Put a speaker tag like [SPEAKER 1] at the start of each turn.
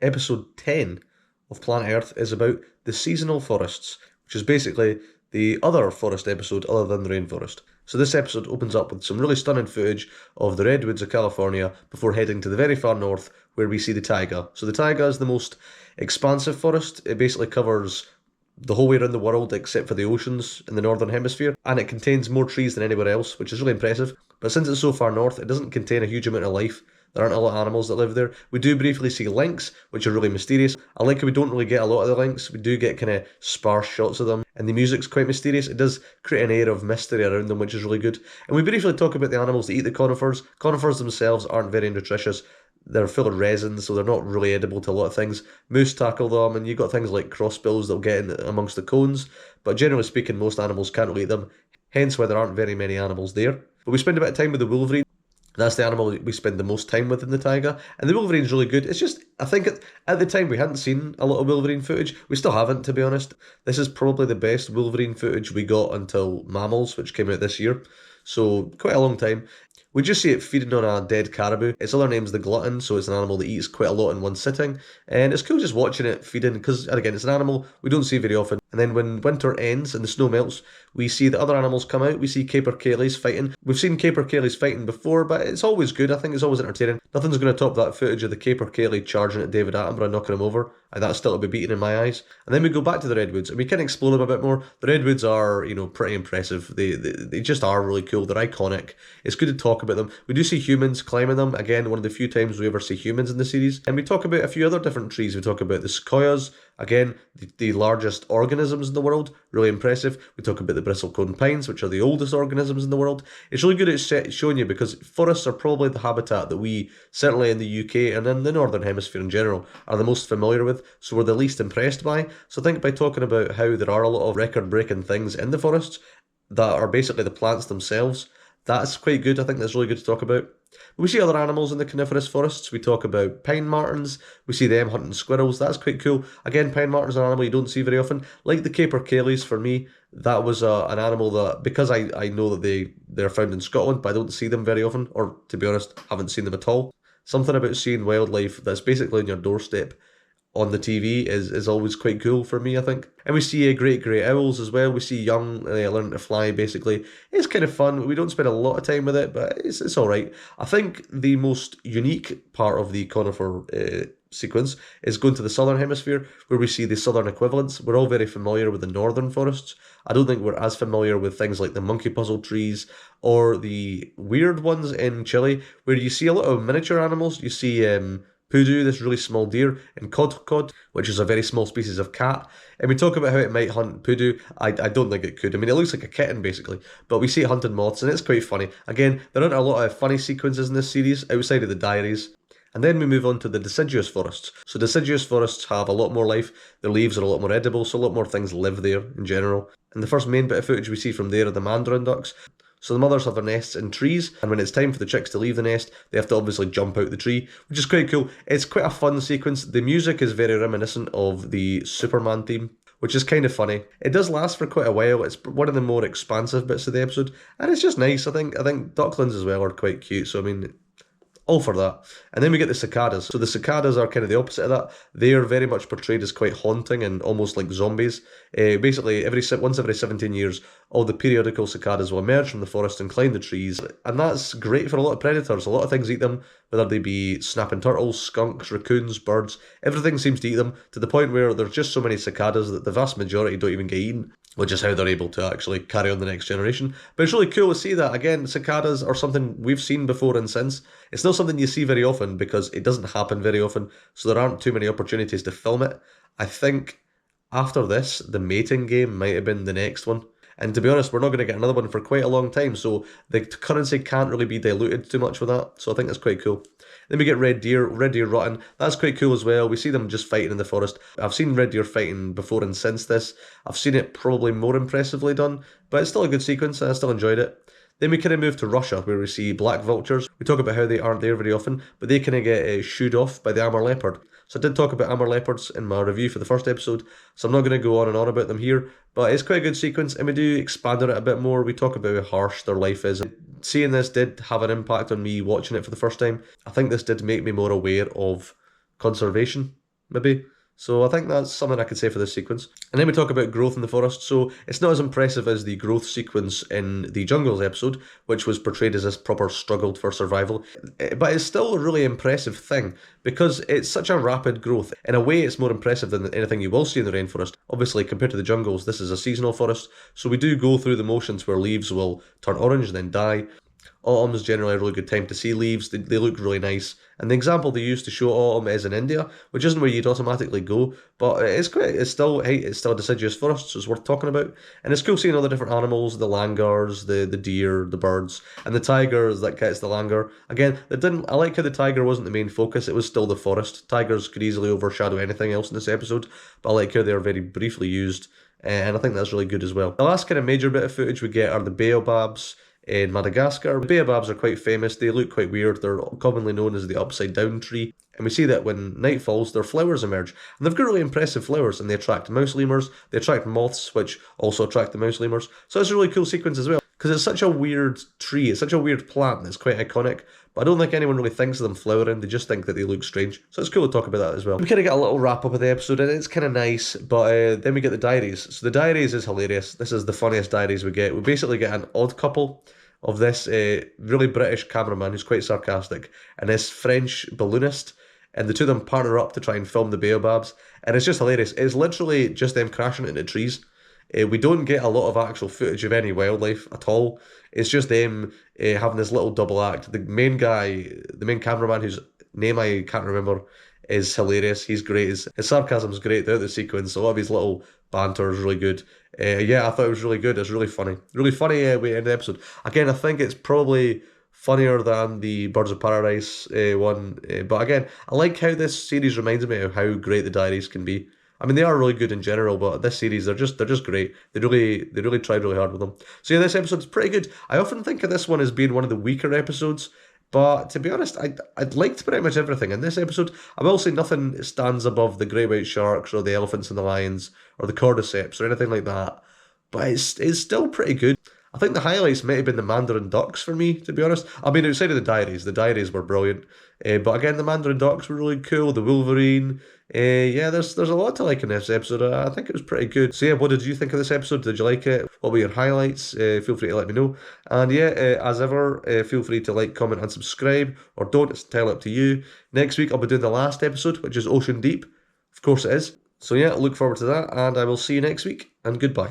[SPEAKER 1] Episode 10 of Planet Earth is about the seasonal forests, which is basically the other forest episode other than the rainforest. So this episode opens up with some really stunning footage of the redwoods of California before heading to the very far north where we see the taiga. So the taiga is the most expansive forest. It basically covers the whole way around the world except for the oceans in the northern hemisphere, and it contains more trees than anywhere else, which is really impressive. But since it's so far north, it doesn't contain a huge amount of life. There aren't a lot of animals that live there. We do briefly see lynx, which are really mysterious. I like how we don't really get a lot of the lynx. We do get kind of sparse shots of them, and the music's quite mysterious. It does create an air of mystery around them, which is really good. And we briefly talk about the animals that eat the conifers. Conifers themselves aren't very nutritious. They're full of resin, so they're not really edible to a lot of things. Moose tackle them, and you've got things like crossbills that'll get in amongst the cones. But generally speaking, most animals can't really eat them, hence why there aren't very many animals there. But we spend a bit of time with the wolverine. That's the animal we spend the most time with in the taiga. And the wolverine's really good. It's just, I think at the time we hadn't seen a lot of wolverine footage. We still haven't, to be honest. This is probably the best wolverine footage we got until Mammals, which came out this year. So, quite a long time. We just see it feeding on a dead caribou. Its other name's the glutton, so it's an animal that eats quite a lot in one sitting. And it's cool just watching it feeding, because, again, it's an animal we don't see very often. And then when winter ends and the snow melts, we see the other animals come out. We see capercaillies fighting. We've seen capercaillies fighting before, but it's always good. I think it's always entertaining. Nothing's going to top that footage of the capercaillie charging at David Attenborough, knocking him over. And that's still to be beaten in my eyes. And then we go back to the redwoods, and we can explore them a bit more. The redwoods are, pretty impressive. They just are really cool. They're iconic. It's good to talk about them. We do see humans climbing them. Again, one of the few times we ever see humans in the series. And we talk about a few other different trees. We talk about the sequoias. Again, the largest organisms in the world, really impressive. We talk about the bristlecone pines, which are the oldest organisms in the world. It's really good at showing you, because forests are probably the habitat that we, certainly in the UK and in the Northern Hemisphere in general, are the most familiar with, so we're the least impressed by. So I think by talking about how there are a lot of record-breaking things in the forests that are basically the plants themselves, that's quite good. I think that's really good to talk about. We see other animals in the coniferous forests. We talk about pine martens. We see them hunting squirrels. That's quite cool. Again, pine martens are an animal you don't see very often. Like the capercaillies, for me, that was an animal that, because I know that they're found in Scotland, but I don't see them very often, or to be honest, haven't seen them at all. Something about seeing wildlife that's basically on your doorstep on the TV is always quite cool for me, I think. And we see great grey owls as well. We see young learning to fly, basically. It's kind of fun. We don't spend a lot of time with it, but it's all right. I think the most unique part of the conifer sequence is going to the southern hemisphere, where we see the southern equivalents. We're all very familiar with the northern forests. I don't think we're as familiar with things like the monkey puzzle trees or the weird ones in Chile, where you see a lot of miniature animals. You see Pudu, this really small deer, and cod, which is a very small species of cat. And we talk about how it might hunt Pudu. I don't think it could. I mean, it looks like a kitten, basically. But we see it hunting moths, and it's quite funny. Again, there aren't a lot of funny sequences in this series, outside of the diaries. And then we move on to the deciduous forests. So deciduous forests have a lot more life. Their leaves are a lot more edible, so a lot more things live there in general. And the first main bit of footage we see from there are the mandarin ducks. So the mothers have their nests in trees, and when it's time for the chicks to leave the nest, they have to obviously jump out the tree, which is quite cool. It's quite a fun sequence. The music is very reminiscent of the Superman theme, which is kind of funny. It does last for quite a while. It's one of the more expansive bits of the episode, and it's just nice. I think ducklings as well are quite cute. So I mean, all for that. And then we get the cicadas. So the cicadas are kind of the opposite of that. They are very much portrayed as quite haunting and almost like zombies. Basically, once every 17 years, all the periodical cicadas will emerge from the forest and climb the trees. And that's great for a lot of predators. A lot of things eat them, whether they be snapping turtles, skunks, raccoons, birds. Everything seems to eat them, to the point where there's just so many cicadas that the vast majority don't even get eaten, which is how they're able to actually carry on the next generation. But it's really cool to see that. Again, cicadas are something we've seen before and since. It's not something you see very often because it doesn't happen very often, so there aren't too many opportunities to film it. I think after this, the mating game might have been the next one. And to be honest, we're not going to get another one for quite a long time, so the currency can't really be diluted too much with that. So I think that's quite cool. Then we get red deer rutting. That's quite cool as well. We see them just fighting in the forest. I've seen red deer fighting before and since this. I've seen it probably more impressively done, but it's still a good sequence and I still enjoyed it. Then we kind of move to Russia, where we see black vultures. We talk about how they aren't there very often, but they kind of get shooed off by the amber leopard. So I did talk about amber leopards in my review for the first episode, so I'm not going to go on and on about them here, but it's quite a good sequence, and we do expand on it a bit more. We talk about how harsh their life is. Seeing this did have an impact on me watching it for the first time. I think this did make me more aware of conservation maybe. So I think that's something I could say for this sequence. And then we talk about growth in the forest. So it's not as impressive as the growth sequence in the jungles episode, which was portrayed as this proper struggle for survival. But it's still a really impressive thing because it's such a rapid growth. In a way, it's more impressive than anything you will see in the rainforest. Obviously, compared to the jungles, this is a seasonal forest, so we do go through the motions where leaves will turn orange and then die. Autumn's generally a really good time to see leaves. They look really nice. And the example they use to show autumn is in India, which isn't where you'd automatically go, but it's still a deciduous forest, so it's worth talking about. And it's cool seeing all the different animals, the langurs, the deer, the birds, and the tigers that gets the langur. Again, they didn't I like how the tiger wasn't the main focus, it was still the forest. Tigers could easily overshadow anything else in this episode, but I like how they are very briefly used. And I think that's really good as well. The last kind of major bit of footage we get are the baobabs in Madagascar. Baobabs are quite famous, they look quite weird, they're commonly known as the upside down tree. And we see that when night falls, their flowers emerge. And they've got really impressive flowers, and they attract mouse lemurs, they attract moths, which also attract the mouse lemurs. So it's a really cool sequence as well, because it's such a weird tree, it's such a weird plant that's quite iconic. But I don't think anyone really thinks of them flowering, they just think that they look strange. So it's cool to talk about that as well. We kind of get a little wrap up of the episode, and it's kind of nice, but then we get the diaries. So the diaries is hilarious. This is the funniest diaries we get. We basically get an odd couple of this really British cameraman who's quite sarcastic and this French balloonist, and the two of them partner up to try and film the baobabs, and it's just hilarious. It's literally just them crashing into trees. We don't get a lot of actual footage of any wildlife at all. It's just them having this little double act. The main guy, the main cameraman, whose name I can't remember, is hilarious. He's great. His sarcasm's great throughout the sequence. A lot of his little banter is really good. Yeah, I thought it was really good. It's really funny. Really funny way to end the episode. Again, I think it's probably funnier than the Birds of Paradise one. But again, I like how this series reminds me of how great the diaries can be. I mean, they are really good in general, but this series they're just great. They really tried really hard with them. So yeah, this episode's pretty good. I often think of this one as being one of the weaker episodes, but to be honest, I'd liked pretty much everything in this episode. I will say nothing stands above the grey white sharks or the elephants and the lions or the cordyceps or anything like that. But it's still pretty good. I think the highlights might have been the Mandarin ducks for me, to be honest. I mean, outside of the diaries were brilliant. But again, the Mandarin ducks were really cool. The Wolverine. Yeah, there's a lot to like in this episode. I think it was pretty good. So yeah, what did you think of this episode? Did you like it? What were your highlights? Feel free to let me know. And yeah, as ever, feel free to like, comment, and subscribe. Or don't, it's entirely up to you. Next week, I'll be doing the last episode, which is Ocean Deep. Of course it is. So yeah, look forward to that, and I will see you next week, and goodbye.